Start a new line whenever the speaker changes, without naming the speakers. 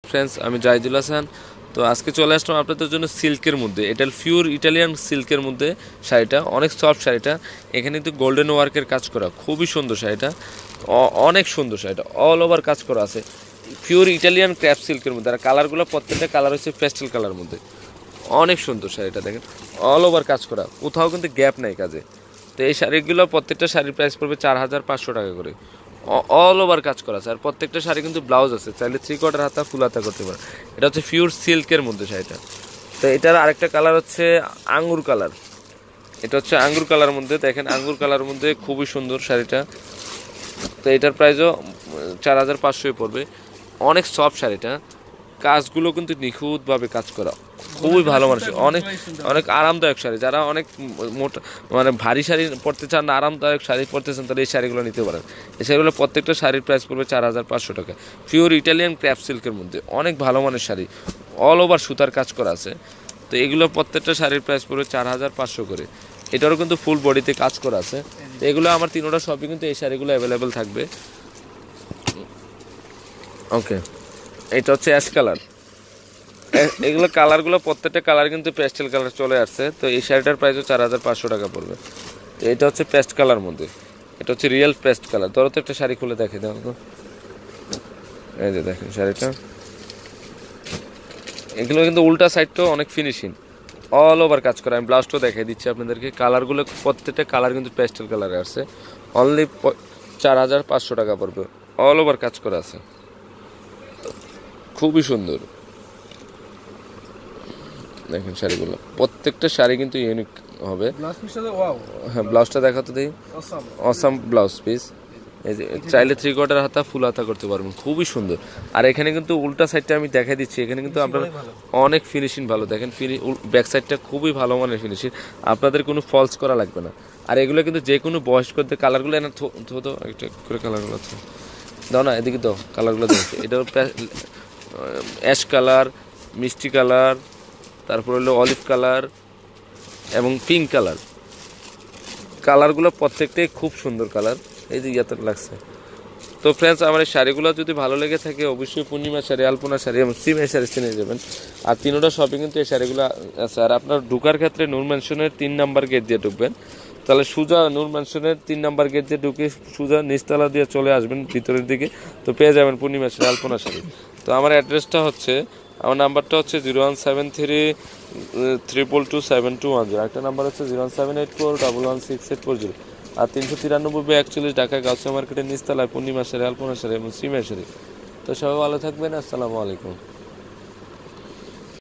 Friends, আমি জাহিদুল হাসান। তো আজকে চলে আসলাম আপনাদের জন্য সিল্কের মধ্যে, এটা পিওর ইটালিয়ান সিল্কের মধ্যে শাড়িটা, অনেক সফট শাড়িটা। এখানে কিন্তু গোল্ডেন ওয়ার্কের কাজ করা, খুবই সুন্দর শাড়িটা, অনেক সুন্দর শাড়িটা, অল ওভার কাজ করা আছে পিওর ইটালিয়ান ক্র্যাপ সিল্কের মধ্যে। আর কালারগুলো প্রত্যেকটা কালার হচ্ছে পেস্টেল কালার মধ্যে, অনেক সুন্দর শাড়িটা। দেখেন অল ওভার কাজ করা, কোথাও কিন্তু গ্যাপ নেই কাজে। তো এই শাড়িগুলো প্রত্যেকটা শাড়ির প্রাইস পড়বে 4500 টাকা করে, অল ওভার কাজ করা আছে। আর প্রত্যেকটা শাড়ি কিন্তু ব্লাউজ আছে, চাইলে 3/4 হাতা ফুল হাতা করতে পারে। এটা হচ্ছে পিওর সিল্কের মধ্যে শাড়িটা। তো এটার আরেকটা কালার হচ্ছে আঙ্গুর কালার, এটা হচ্ছে আঙ্গুর কালার মধ্যে। দেখেন আঙ্গুর কালার মধ্যে খুবই সুন্দর শাড়িটা। তো এটার প্রাইসও 4500 পড়বে, অনেক সফট শাড়িটা। কাজগুলো কিন্তু নিখুঁতভাবে কাজ করা, খুবই ভালো মানুষ, অনেক অনেক আরামদায়ক শাড়ি। যারা অনেক মোটা মানে ভারী শাড়ি পরতে চান না, আরামদায়ক শাড়ি পরতে চান, তাহলে এই শাড়িগুলো নিতে পারেন। এই শাড়িগুলো প্রত্যেকটা শাড়ির প্রাইস পড়বে 4500 টাকা, পিওর ইটালিয়ান ক্র্যাপ সিল্কের মধ্যে, অনেক ভালো মানের শাড়ি, অল ওভার সুতার কাজ করা আছে। তো এগুলো প্রত্যেকটা শাড়ির প্রাইস পড়বে 4500 করে। এটারও কিন্তু ফুল বডিতে কাজ করা আছে। তো এগুলো আমার তিনোটা শপে কিন্তু এই শাড়িগুলো অ্যাভেলেবেল থাকবে। ওকে, এটা হচ্ছে অ্যাশ কালার। এগুলো কালারগুলো প্রত্যেকটা কালার কিন্তু পেস্টেল কালার চলে আসছে। তো এই শাড়িটার প্রাইসও 4500 টাকা পড়বে। তো এটা হচ্ছে পেস্ট কালার মধ্যে, এটা হচ্ছে রিয়েল পেস্ট কালার। ধরো তো একটা শাড়ি খুলে দেখে দাও তো, এই যে দেখেন শাড়িটা। এগুলো কিন্তু উল্টা সাইডটাও অনেক ফিনিশিং, অল ওভার কাজ করা। আমি ব্লাউজটাও দেখাই দিচ্ছি আপনাদেরকে। কালারগুলো প্রত্যেকটা কালার কিন্তু পেস্টেল কালারে আসছে, অনলি 4500 টাকা পড়বে, অল ওভার কাজ করা আছে, খুবই সুন্দর। দেখেন শাড়িগুলো, প্রত্যেকটা শাড়ি কিন্তু ইউনিক হবে। হ্যাঁ, ব্লাউজটা দেখাতে দিই, অসাম ব্লাউজ পিস। এই যে চাইলে 3/4 হাতা ফুল হাতা করতে পারবেন, খুবই সুন্দর। আর এখানে কিন্তু উল্টা সাইডটা আমি দেখাই দিচ্ছি, এখানে কিন্তু আপনার অনেক ফিনিশিং ভালো। দেখেন ব্যাক সাইডটা খুবই ভালো মানের ফিনিশিং, আপনাদের কোনো ফলস করা লাগবে না। আর এগুলো কিন্তু যে কোনো বয়স করতে, কালারগুলো এনে তো একটা করে কালারগুলো আছে দাও না, এদিকে দাও কালারগুলো দেখছি। এটা অ্যাশ কালার, মিষ্টি কালার, তারপর হলো অলিভ কালার এবং পিঙ্ক কালার। কালারগুলো প্রত্যেকটাই খুব সুন্দর কালার, এই যে ইয়াতে লাগছে। তো ফ্রেন্ডস, আমার এই শাড়িগুলো যদি ভালো লেগে থাকে, অবশ্যই পূর্ণিমা শাড়ি, আলপনা শাড়ি এবং সিমের শাড়ি চিনে যাবেন। আর তিনোটা শপিং কিন্তু এই শাড়িগুলো আছে। আর আপনার ঢুকার ক্ষেত্রে নূর ম্যানশনের 3 নাম্বার গেট দিয়ে ঢুকবেন, তাহলে সোজা নূর ম্যানশনের 3 নাম্বার গেট দিয়ে ঢুকে সোজা নিচতলা দিয়ে চলে আসবেন ভিতরের দিকে, তো পেয়ে যাবেন পূর্ণিমা শাড়ি, আলপনা শাড়ি। তো আমার অ্যাড্রেসটা হচ্ছে, আমার নাম্বারটা হচ্ছে 01733227210। একটা নাম্বার হচ্ছে 01784116840। আর 393 ঢাকা গাউসিয়া মার্কেটের নিচতলায় পূর্ণিমা শাড়ি, আলপনা শাড়ি এবং সিমের শাড়ি। তো সবাই ভালো থাকবেন, আসসালামু আলাইকুম।